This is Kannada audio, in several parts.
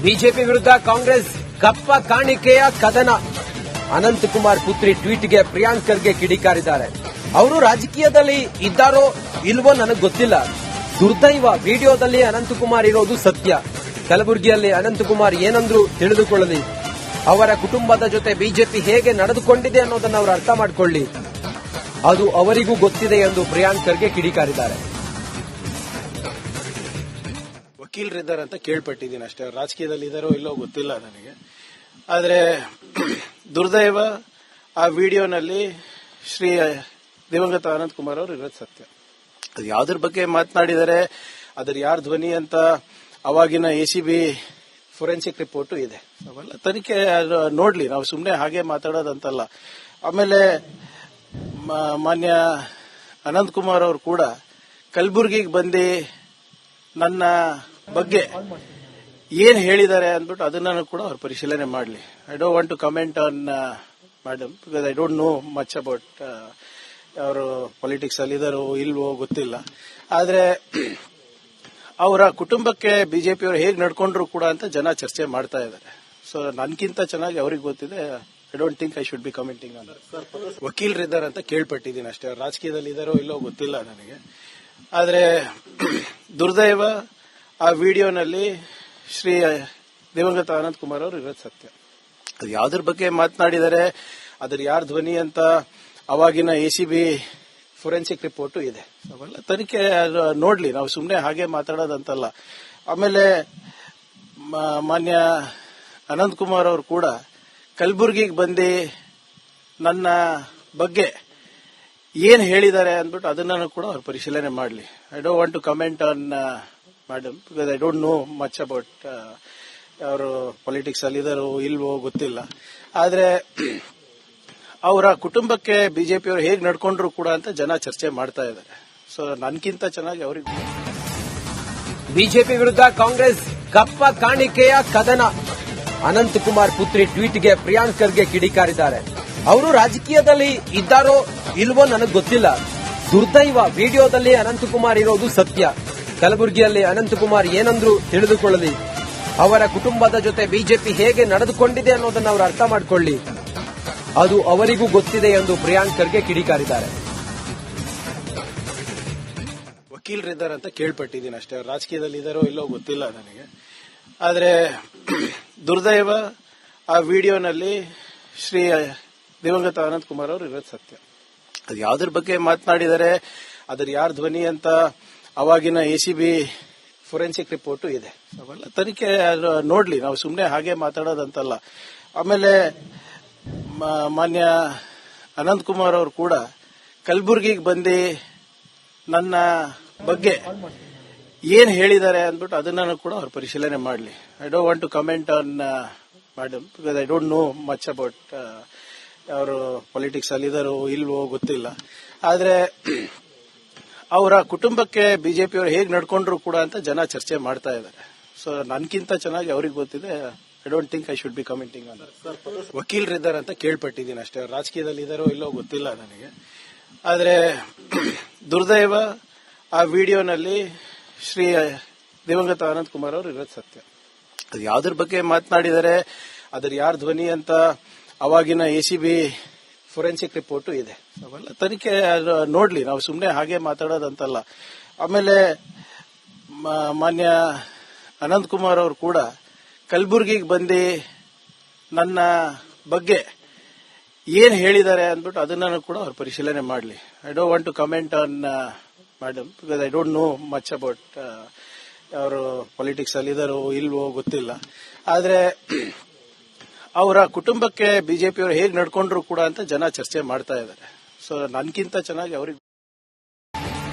ಬಿಜೆಪಿ ವಿರುದ್ಧ ಕಾಂಗ್ರೆಸ್ ಕಪ್ಪ ಕಾಣಿಕೆಯ ಕದನ. ಅನಂತಕುಮಾರ್ ಪುತ್ರಿ ಟ್ವೀಟ್ಗೆ ಪ್ರಿಯಾಂಕ್ ಖರ್ಗೆ ಕಿಡಿಕಾರಿದ್ದಾರೆ. ಅವರು ರಾಜಕೀಯದಲ್ಲಿ ಇದ್ದಾರೋ ಇಲ್ವೋ ನನಗೆ ಗೊತ್ತಿಲ್ಲ. ದುರ್ದೈವ, ವಿಡಿಯೋದಲ್ಲಿ ಅನಂತಕುಮಾರ್ ಇರೋದು ಸತ್ಯ. ಕಲಬುರಗಿಯಲ್ಲಿ ಅನಂತಕುಮಾರ್ ಏನಂದ್ರು ತಿಳಿದುಕೊಳ್ಳಲಿ. ಅವರ ಕುಟುಂಬದ ಜೊತೆ ಬಿಜೆಪಿ ಹೇಗೆ ನಡೆದುಕೊಂಡಿದೆ ಅನ್ನೋದನ್ನು ಅವರು ಅರ್ಥ ಮಾಡಿಕೊಳ್ಳಿ. ಅದು ಅವರಿಗೂ ಗೊತ್ತಿದೆ ಎಂದು ಪ್ರಿಯಾಂಕ್ ಖರ್ಗೆ ಕಿಡಿಕಾರಿದ್ದಾರೆ. ವಕೀಲರಿದ್ದಾರೆ ಅಂತ ಕೇಳ್ಪಟ್ಟಿದ್ದೀನಿ ಅಷ್ಟೇ. ರಾಜಕೀಯದಲ್ಲಿ ಇದ್ದಾರೋ ಇಲ್ಲೋ ಗೊತ್ತಿಲ್ಲ ನನಗೆ. ಆದರೆ ದುರ್ದೈವ, ಆ ವಿಡಿಯೋನಲ್ಲಿ ಶ್ರೀ ದಿವಂಗತ ಅನಂತಕುಮಾರ್ ಅವರು ಇರೋದು ಸತ್ಯ. ಅದು ಯಾವುದ್ರ ಬಗ್ಗೆ ಮಾತನಾಡಿದರೆ, ಅದರ ಯಾರ ಧ್ವನಿ ಅಂತ ಅವಾಗಿನ ಎಸಿಬಿ ಫೋರೆನ್ಸಿಕ್ ರಿಪೋರ್ಟು ಇದೆ. ಅವೆಲ್ಲ ತನಿಖೆ ನೋಡ್ಲಿ, ನಾವು ಸುಮ್ಮನೆ ಹಾಗೆ ಮಾತಾಡೋದಂತಲ್ಲ. ಆಮೇಲೆ ಮಾನ್ಯ ಅನಂತಕುಮಾರ್ ಅವರು ಕೂಡ ಕಲಬುರಗಿಗೆ ಬಂದು ನನ್ನ ಬಗ್ಗೆ ಏನ್ ಹೇಳಿದ್ದಾರೆ ಅಂದ್ಬಿಟ್ಟು ಅದನ್ನ ಕೂಡ ಅವ್ರು ಪರಿಶೀಲನೆ ಮಾಡಲಿ. I don't want to comment on madam, because I don't know much about ಅವರು ಪೊಲಿಟಿಕ್ಸ್ ಅಲ್ಲಿ ಇದಾರೋ ಇಲ್ವೋ ಗೊತ್ತಿಲ್ಲ. ಆದ್ರೆ ಅವರ ಕುಟುಂಬಕ್ಕೆ ಬಿಜೆಪಿಯವರು ಹೇಗೆ ನಡ್ಕೊಂಡ್ರು ಕೂಡ ಅಂತ ಜನ ಚರ್ಚೆ ಮಾಡ್ತಾ ಇದ್ದಾರೆ. ಸೊ ನನ್ಕಿಂತ ಚೆನ್ನಾಗಿ ಅವ್ರಿಗೆ ಗೊತ್ತಿದೆ. I don't think I should be commenting on that. ವಕೀಲರಿದ್ದಾರೆ ಅಂತ ಕೇಳ್ಪಟ್ಟಿದ್ದೀನಿ ಅಷ್ಟೇ. ರಾಜಕೀಯದಲ್ಲಿ ಇದ್ದಾರೋ ಇಲ್ಲೋ ಗೊತ್ತಿಲ್ಲ ನನಗೆ. ಆದ್ರೆ ದುರ್ದೈವ, ಆ ವಿಡಿಯೋನಲ್ಲಿ ಶ್ರೀ ದಿವಂಗತ ಅನಂತಕುಮಾರ್ ಅವರು ಇರೋದು ಸತ್ಯ. ಅದು ಯಾವುದ್ರ ಬಗ್ಗೆ ಮಾತನಾಡಿದರೆ, ಅದರ ಯಾರ ಧ್ವನಿ ಅಂತ ಅವಾಗಿನ ಎಸಿಬಿ ಫೋರೆನ್ಸಿಕ್ ರಿಪೋರ್ಟು ಇದೆ. ಅವೆಲ್ಲ ತನಿಖೆ ನೋಡ್ಲಿ, ನಾವು ಸುಮ್ಮನೆ ಹಾಗೆ ಮಾತಾಡೋದಂತಲ್ಲ. ಆಮೇಲೆ ಮಾನ್ಯ ಅನಂತಕುಮಾರ್ ಅವರು ಕೂಡ ಕಲಬುರಗಿಗೆ ಬಂದು ನನ್ನ ಬಗ್ಗೆ ಏನ್ ಹೇಳಿದ್ದಾರೆ ಅಂದ್ಬಿಟ್ಟು ಅದನ್ನ ಕೂಡ ಅವ್ರು ಪರಿಶೀಲನೆ ಮಾಡಲಿ. I don't want to comment on madam, because I don't know much about ಅವರು ಪೊಲಿಟಿಕ್ಸ್ ಅಲ್ಲಿ ಇದಾರೋ ಇಲ್ವೋ ಗೊತ್ತಿಲ್ಲ. ಆದ್ರೆ ಅವರ ಕುಟುಂಬಕ್ಕೆ ಬಿಜೆಪಿಯವರು ಹೇಗೆ ನಡ್ಕೊಂಡ್ರು ಕೂಡ ಅಂತ ಜನ ಚರ್ಚೆ ಮಾಡ್ತಾ ಇದ್ದಾರೆ. ಸೊ ನನ್ಕಿಂತ ಚೆನ್ನಾಗಿ ಅವ್ರಿಗೆ. ಬಿಜೆಪಿ ವಿರುದ್ಧ ಕಾಂಗ್ರೆಸ್ ಕಪ್ಪ ಕಾಣಿಕೆಯ ಕದನ. ಅನಂತಕುಮಾರ್ ಪುತ್ರಿ ಟ್ವೀಟ್ಗೆ ಪ್ರಿಯಾಂಕ್ ಖರ್ಗೆ ಕಿಡಿಕಾರಿದ್ದಾರೆ. ಅವರು ರಾಜಕೀಯದಲ್ಲಿ ಇದ್ದಾರೋ ಇಲ್ವೋ ನನಗೆ ಗೊತ್ತಿಲ್ಲ. ದುರ್ದೈವ, ವಿಡಿಯೋದಲ್ಲಿ ಅನಂತಕುಮಾರ್ ಇರೋದು ಸತ್ಯ. ಕಲಬುರಗಿಯಲ್ಲಿ ಅನಂತಕುಮಾರ್ ಏನಂದ್ರು ತಿಳಿದುಕೊಳ್ಳಲಿ. ಅವರ ಕುಟುಂಬದ ಜೊತೆ ಬಿಜೆಪಿ ಹೇಗೆ ನಡೆದುಕೊಂಡಿದೆ ಅನ್ನೋದನ್ನು ಅವರು ಅರ್ಥ ಮಾಡಿಕೊಳ್ಳಿ. ಅದು ಅವರಿಗೂ ಗೊತ್ತಿದೆ ಎಂದು ಪ್ರಿಯಾಂಕ್ ಖರ್ಗೆ ಕಿಡಿಕಾರಿದ್ದಾರೆ. ವಕೀಲರಿದ್ದಾರೆ ಅಂತ ಕೇಳ್ಪಟ್ಟಿದ್ದೀನಿ ಅಷ್ಟೇ. ರಾಜಕೀಯದಲ್ಲಿ ಇದ್ದಾರೋ ಇಲ್ಲೋ ಗೊತ್ತಿಲ್ಲ ನನಗೆ. ಆದ್ರೆ ದುರ್ದೈವ, ಆ ವಿಡಿಯೋನಲ್ಲಿ ಶ್ರೀ ದಿವಂಗತ ಅನಂತಕುಮಾರ್ ಅವರು ಇರೋದು ಸತ್ಯ. ಅದು ಯಾವುದ್ರ ಬಗ್ಗೆ ಮಾತನಾಡಿದರೆ, ಅದರ ಯಾರ ಧ್ವನಿ ಅಂತ ಅವಾಗಿನ ಎಸಿಬಿ ಫೋರೆನ್ಸಿಕ್ ರಿಪೋರ್ಟು ಇದೆ. ಅವೆಲ್ಲ ತನಿಖೆ ನೋಡ್ಲಿ, ನಾವು ಸುಮ್ಮನೆ ಹಾಗೆ ಮಾತಾಡೋದಂತಲ್ಲ. ಆಮೇಲೆ ಮಾನ್ಯ ಅನಂತಕುಮಾರ್ ಅವರು ಕೂಡ ಕಲಬುರಗಿಗೆ ಬಂದು ನನ್ನ ಬಗ್ಗೆ ಏನ್ ಹೇಳಿದ್ದಾರೆ ಅಂದ್ಬಿಟ್ಟು ಅದನ್ನ ಕೂಡ ಅವ್ರು ಪರಿಶೀಲನೆ ಮಾಡಲಿ. I don't want to comment on madam, because I don't know much about ಅವರು ಪೊಲಿಟಿಕ್ಸ್ ಅಲ್ಲಿ ಇದಾರೋ ಇಲ್ವೋ ಗೊತ್ತಿಲ್ಲ. ಆದ್ರೆ ಅವರ ಕುಟುಂಬಕ್ಕೆ ಬಿಜೆಪಿಯವರು ಹೇಗೆ ನಡ್ಕೊಂಡ್ರು ಕೂಡ ಅಂತ ಜನ ಚರ್ಚೆ ಮಾಡ್ತಾ ಇದ್ದಾರೆ. ಸೊ ನನ್ಕಿಂತ ಚೆನ್ನಾಗಿ ಅವ್ರಿಗೆ ಗೊತ್ತಿದೆ. I don't think I should be commenting on that. ವಕೀಲರಿದ್ದಾರೆ ಅಂತ ಕೇಳ್ಪಟ್ಟಿದ್ದೀನಿ ಅಷ್ಟೇ. ರಾಜಕೀಯದಲ್ಲಿ ಇದ್ದಾರೋ ಇಲ್ಲೋ ಗೊತ್ತಿಲ್ಲ ನನಗೆ. ಆದ್ರೆ ದುರ್ದೈವ, ಆ ವಿಡಿಯೋನಲ್ಲಿ ಶ್ರೀ ದಿವಂಗತ ಅನಂತಕುಮಾರ್ ಅವರು ಇರೋದು ಸತ್ಯ. ಅದು ಯಾವುದ್ರ ಬಗ್ಗೆ ಮಾತನಾಡಿದರೆ, ಅದರ ಯಾರ ಧ್ವನಿ ಅಂತ ಅವಾಗಿನ ಎಸಿಬಿ ಫೋರೆನ್ಸಿಕ್ ರಿಪೋರ್ಟು ಇದೆ. ಅವೆಲ್ಲ ತನಿಖೆ ನೋಡ್ಲಿ, ನಾವು ಸುಮ್ಮನೆ ಹಾಗೆ ಮಾತಾಡೋದಂತಲ್ಲ. ಆಮೇಲೆ ಮಾನ್ಯ ಅನಂತಕುಮಾರ್ ಅವರು ಕೂಡ ಕಲಬುರಗಿಗೆ ಬಂದು ನನ್ನ ಬಗ್ಗೆ ಏನ್ ಹೇಳಿದ್ದಾರೆ ಅಂದ್ಬಿಟ್ಟು ಅದನ್ನ ಕೂಡ ಅವ್ರು ಪರಿಶೀಲನೆ ಮಾಡಲಿ. I don't want to comment on madam, because I don't know much about ಅವರು ಪೊಲಿಟಿಕ್ಸ್ ಅಲ್ಲಿ ಇದಾರೋ ಇಲ್ವೋ ಗೊತ್ತಿಲ್ಲ. ಆದ್ರೆ ಅವರ ಕುಟುಂಬಕ್ಕೆ ಬಿಜೆಪಿಯವರು ಹೇಗೆ ನಡ್ಕೊಂಡ್ರು ಕೂಡ ಅಂತ ಜನ ಚರ್ಚೆ ಮಾಡ್ತಾ ಇದ್ದಾರೆ. ಸೊ ನನ್ಕಿಂತ ಚೆನ್ನಾಗಿ ಅವ್ರಿಗೆ.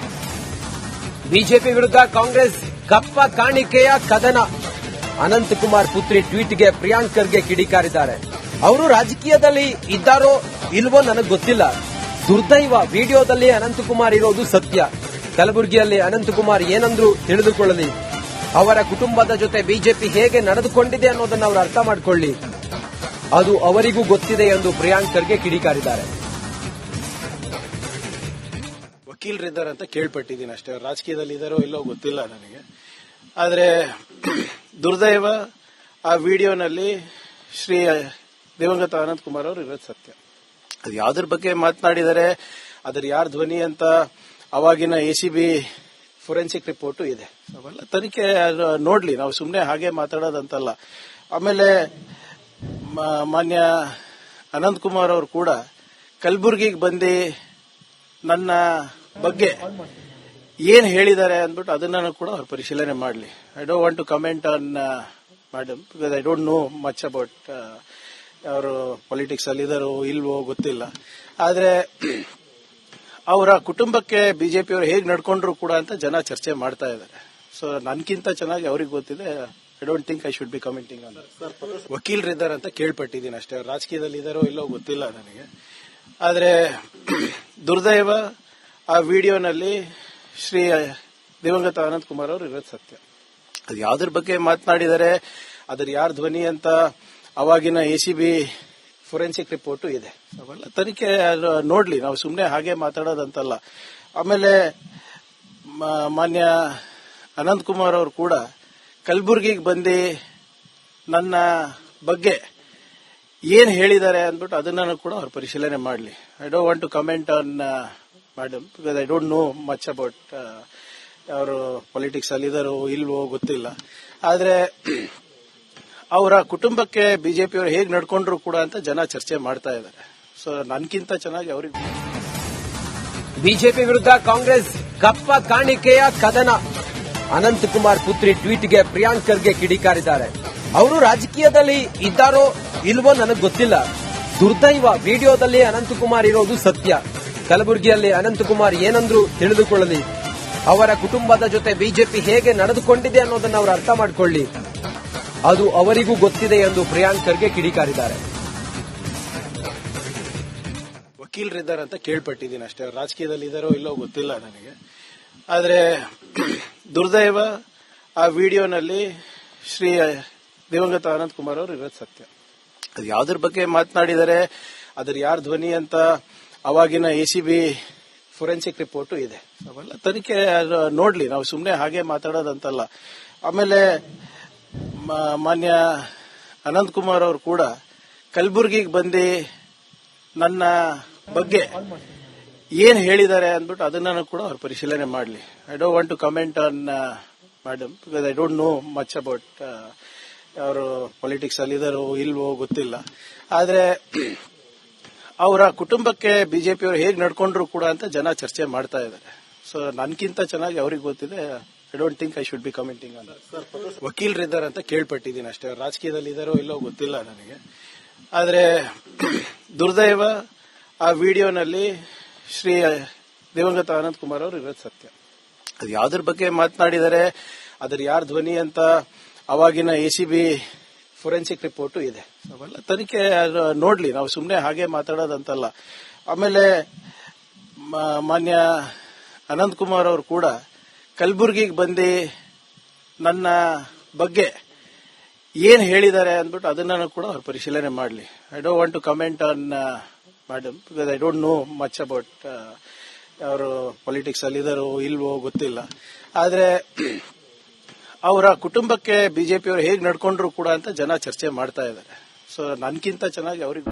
ಬಿಜೆಪಿ ವಿರುದ್ಧ ಕಾಂಗ್ರೆಸ್ ಕಪ್ಪ ಕಾಣಿಕೆಯ ಕದನ. ಅನಂತಕುಮಾರ್ ಪುತ್ರಿ ಟ್ವೀಟ್ಗೆ ಪ್ರಿಯಾಂಕ್ ಖರ್ಗೆ ಕಿಡಿಕಾರಿದ್ದಾರೆ. ಅವರು ರಾಜಕೀಯದಲ್ಲಿ ಇದ್ದಾರೋ ಇಲ್ವೋ ನನಗೆ ಗೊತ್ತಿಲ್ಲ. ದುರ್ದೈವ, ವಿಡಿಯೋದಲ್ಲಿ ಅನಂತಕುಮಾರ್ ಇರೋದು ಸತ್ಯ. ಕಲಬುರಗಿಯಲ್ಲಿ ಅನಂತಕುಮಾರ್ ಏನಂದ್ರು ತಿಳಿದುಕೊಳ್ಳಲಿ. ಅವರ ಕುಟುಂಬದ ಜೊತೆ ಬಿಜೆಪಿ ಹೇಗೆ ನಡೆದುಕೊಂಡಿದೆ ಅನ್ನೋದನ್ನು ಅವರು ಅರ್ಥ ಮಾಡಿಕೊಳ್ಳಿ. ಅದು ಅವರಿಗೂ ಗೊತ್ತಿದೆ ಎಂದು ಪ್ರಿಯಾಂಕ್ ಖರ್ಗೆ ಕಿಡಿಕಾರಿದ್ದಾರೆ. ವಕೀಲರಿದ್ದಾರೆ ಅಂತ ಕೇಳ್ಪಟ್ಟಿದ್ದೀನಿ ಅಷ್ಟೇ. ರಾಜಕೀಯದಲ್ಲಿ ಇದ್ದಾರೋ ಇಲ್ಲೋ ಗೊತ್ತಿಲ್ಲ ನನಗೆ. ಆದ್ರೆ ದುರ್ದೈವ, ಆ ವಿಡಿಯೋನಲ್ಲಿ ಶ್ರೀ ದಿವಂಗತ ಅನಂತ್ ಕುಮಾರ್ ಅವರು ಇರೋದು ಸತ್ಯ. ಅದು ಯಾವ್ದ್ರ ಬಗ್ಗೆ ಮಾತನಾಡಿದರೆ ಅದರ ಯಾರ ಧ್ವನಿ ಅಂತ ಅವಾಗಿನ ಎಸಿಬಿ ಫೋರೆನ್ಸಿಕ್ ರಿಪೋರ್ಟು ಇದೆ. ಅವೆಲ್ಲ ತನಿಖೆ ನೋಡ್ಲಿ, ನಾವು ಸುಮ್ಮನೆ ಹಾಗೆ ಮಾತಾಡೋದಂತಲ್ಲ. ಆಮೇಲೆ ಮಾನ್ಯ ಅನಂತ್ ಕುಮಾರ್ ಅವರು ಕೂಡ ಕಲಬುರಗಿಗೆ ಬಂದು ನನ್ನ ಬಗ್ಗೆ ಏನ್ ಹೇಳಿದ್ದಾರೆ ಅಂದ್ಬಿಟ್ಟು ಅದನ್ನ ಕೂಡ ಅವ್ರು ಪರಿಶೀಲನೆ ಮಾಡಲಿ. I don't want to comment on madam because I don't know much about ಅವರು ಪೊಲಿಟಿಕ್ಸ್ ಅಲ್ಲಿ ಇದಾರೋ ಇಲ್ವೋ ಗೊತ್ತಿಲ್ಲ. ಆದ್ರೆ ಅವರ ಕುಟುಂಬಕ್ಕೆ ಬಿಜೆಪಿಯವರು ಹೇಗೆ ನಡ್ಕೊಂಡ್ರು ಕೂಡ ಅಂತ ಜನ ಚರ್ಚೆ ಮಾಡ್ತಾ ಇದ್ದಾರೆ. ಸೊ ನನ್ಕಿಂತ ಚೆನ್ನಾಗಿ ಅವ್ರಿಗೆ ಗೊತ್ತಿದೆ. I don't think I should be commenting on that. ವಕೀಲರಿದ್ದಾರೆ ಅಂತ ಕೇಳ್ಪಟ್ಟಿದ್ದೀನಿ ಅಷ್ಟೇ. ರಾಜಕೀಯದಲ್ಲಿ ಇದಾರೋ ಇಲ್ಲೋ ಗೊತ್ತಿಲ್ಲ ನನಗೆ. ಆದ್ರೆ ದುರ್ದೈವ ಆ ವಿಡಿಯೋನಲ್ಲಿ ಶ್ರೀ ದಿವಂಗತ ಅನಂತ್ ಕುಮಾರ್ ಅವರು ಇರೋದು ಸತ್ಯ. ಅದು ಯಾವ್ದ್ರ ಬಗ್ಗೆ ಮಾತನಾಡಿದರೆ ಅದರ ಯಾರ ಧ್ವನಿ ಅಂತ ಅವಾಗಿನ ಎಸಿಬಿ ಫೋರೆನ್ಸಿಕ್ ರಿಪೋರ್ಟು ಇದೆ. ಅವೆಲ್ಲ ತನಿಖೆ ನೋಡ್ಲಿ, ನಾವು ಸುಮ್ಮನೆ ಹಾಗೆ ಮಾತಾಡೋದಂತಲ್ಲ. ಆಮೇಲೆ ಮಾನ್ಯ ಅನಂತ್ ಕುಮಾರ್ ಅವರು ಕೂಡ ಕಲಬುರಗಿಗೆ ಬಂದು ನನ್ನ ಬಗ್ಗೆ ಏನ್ ಹೇಳಿದ್ದಾರೆ ಅಂದ್ಬಿಟ್ಟು ಅದನ್ನ ಕೂಡ ಅವ್ರು ಪರಿಶೀಲನೆ ಮಾಡಲಿ. I don't want to comment on madam because I don't know much about ಅವರು ಪೊಲಿಟಿಕ್ಸ್ ಅಲ್ಲಿ ಇದಾರೋ ಇಲ್ವೋ ಗೊತ್ತಿಲ್ಲ. ಆದ್ರೆ ಅವರ ಕುಟುಂಬಕ್ಕೆ ಬಿಜೆಪಿಯವರು ಹೇಗೆ ನಡ್ಕೊಂಡ್ರು ಕೂಡ ಅಂತ ಜನ ಚರ್ಚೆ ಮಾಡ್ತಾ ಇದ್ದಾರೆ. ಸೊ ನನ್ಕಿಂತ ಚೆನ್ನಾಗಿ ಅವ್ರಿಗೆ. ಬಿಜೆಪಿ ವಿರುದ್ಧ ಕಾಂಗ್ರೆಸ್ ಕಪ್ಪ ಕಾಣಿಕೆಯ ಕದನ. ಅನಂತಕುಮಾರ್ ಪುತ್ರಿ ಟ್ವೀಟ್ಗೆ ಪ್ರಿಯಾಂಕ್ ಖರ್ಗೆ ಕಿಡಿಕಾರಿದ್ದಾರೆ. ಅವರು ರಾಜಕೀಯದಲ್ಲಿ ಇದ್ದಾರೋ ಇಲ್ವೋ ನನಗೆ ಗೊತ್ತಿಲ್ಲ. ದುರ್ದೈವ, ವಿಡಿಯೋದಲ್ಲಿ ಅನಂತಕುಮಾರ್ ಇರೋದು ಸತ್ಯ. ಕಲಬುರಗಿಯಲ್ಲಿ ಅನಂತಕುಮಾರ್ ಏನಂದ್ರು ತಿಳಿದುಕೊಳ್ಳಲಿ. ಅವರ ಕುಟುಂಬದ ಜೊತೆ ಬಿಜೆಪಿ ಹೇಗೆ ನಡೆದುಕೊಂಡಿದೆ ಅನ್ನೋದನ್ನ ಅವರು ಅರ್ಥ ಮಾಡಿಕೊಳ್ಳಿ. ಅದು ಅವರಿಗೂ ಗೊತ್ತಿದೆ ಎಂದು ಪ್ರಿಯಾಂಕ್ ಖರ್ಗೆ ಕಿಡಿಕಾರಿದ್ದಾರೆ. ವಕೀಲರಿದ್ದಾರೆ ಅಂತ ಕೇಳ್ಪಟ್ಟಿದ್ದೀನಿ ಅಷ್ಟೇ. ರಾಜಕೀಯದಲ್ಲಿ ಇದಾರೋ ಇಲ್ಲೋ ಗೊತ್ತಿಲ್ಲ ನನಗೆ. ಆದ್ರೆ ದುರ್ದೈವ ಆ ವಿಡಿಯೋನಲ್ಲಿ ಶ್ರೀ ದಿವಂಗತ ಅನಂತ್ ಕುಮಾರ್ ಅವರು ಇರೋದು ಸತ್ಯ. ಅದು ಯಾವ್ದ್ರ ಬಗ್ಗೆ ಮಾತನಾಡಿದರೆ ಅದರ ಯಾರ ಧ್ವನಿ ಅಂತ ಅವಾಗಿನ ಎಸಿಬಿ ಫೋರೆನ್ಸಿಕ್ ರಿಪೋರ್ಟು ಇದೆ. ಅವೆಲ್ಲ ತನಿಖೆ ನೋಡ್ಲಿ, ನಾವು ಸುಮ್ಮನೆ ಹಾಗೆ ಮಾತಾಡೋದಂತಲ್ಲ. ಆಮೇಲೆ ಮಾನ್ಯ ಅನಂತ್ ಕುಮಾರ್ ಅವರು ಕೂಡ ಕಲಬುರಗಿಗೆ ಬಂದು ನನ್ನ ಬಗ್ಗೆ ಏನ್ ಹೇಳಿದ್ದಾರೆ ಅಂದ್ಬಿಟ್ಟು ಅದನ್ನ ಕೂಡ ಅವ್ರು ಪರಿಶೀಲನೆ ಮಾಡಲಿ. I don't want to comment on madam because I don't know much about ಅವರು ಪೊಲಿಟಿಕ್ಸ್ ಅಲ್ಲಿ ಇದಾರೋ ಇಲ್ವೋ ಗೊತ್ತಿಲ್ಲ. ಆದ್ರೆ ಅವರ ಕುಟುಂಬಕ್ಕೆ ಬಿಜೆಪಿಯವರು ಹೇಗೆ ನಡ್ಕೊಂಡ್ರು ಕೂಡ ಅಂತ ಜನ ಚರ್ಚೆ ಮಾಡ್ತಾ ಇದ್ದಾರೆ. ಸೊ ನನ್ಕಿಂತ ಚೆನ್ನಾಗಿ ಅವ್ರಿಗೆ ಗೊತ್ತಿದೆ. I don't think I should be commenting on that. ವಕೀಲರಿದ್ದಾರೆ ಅಂತ ಕೇಳ್ಪಟ್ಟಿದ್ದೀನಿ ಅಷ್ಟೇ. ರಾಜಕೀಯದಲ್ಲಿ ಇದಾರೋ ಇಲ್ಲೋ ಗೊತ್ತಿಲ್ಲ ನನಗೆ. ಆದ್ರೆ ದುರ್ದೈವ ಆ ವಿಡಿಯೋನಲ್ಲಿ ಶ್ರೀ ದಿವಂಗತ ಅನಂತ್ ಕುಮಾರ್ ಅವರು ಇರೋದು ಸತ್ಯ. ಅದು ಯಾವ್ದ್ರ ಬಗ್ಗೆ ಮಾತನಾಡಿದರೆ ಅದರ ಯಾರ ಧ್ವನಿ ಅಂತ ಅವಾಗಿನ ಎಸಿಬಿ ಫೋರೆನ್ಸಿಕ್ ರಿಪೋರ್ಟು ಇದೆ. ಅವೆಲ್ಲ ತನಿಖೆ ನೋಡ್ಲಿ, ನಾವು ಸುಮ್ಮನೆ ಹಾಗೆ ಮಾತಾಡೋದಂತಲ್ಲ. ಆಮೇಲೆ ಮಾನ್ಯ ಅನಂತ್ ಕುಮಾರ್ ಅವರು ಕೂಡ ಕಲಬುರಗಿಗೆ ಬಂದು ನನ್ನ ಬಗ್ಗೆ ಏನ್ ಹೇಳಿದ್ದಾರೆ ಅಂದ್ಬಿಟ್ಟು ಅದನ್ನ ಕೂಡ ಅವ್ರು ಪರಿಶೀಲನೆ ಮಾಡಲಿ. I don't want to comment on madam because I don't know much about ಅವರು ಪೊಲಿಟಿಕ್ಸ್ ಅಲ್ಲಿ ಇದಾರೋ ಇಲ್ವೋ ಗೊತ್ತಿಲ್ಲ. ಆದ್ರೆ ಅವರ ಕುಟುಂಬಕ್ಕೆ ಬಿಜೆಪಿಯವರು ಹೇಗೆ ನಡ್ಕೊಂಡ್ರು ಕೂಡ ಅಂತ ಜನ ಚರ್ಚೆ ಮಾಡ್ತಾ ಇದ್ದಾರೆ. ಸೊ ನನ್ಕಿಂತ ಚೆನ್ನಾಗಿ ಅವ್ರಿಗೆ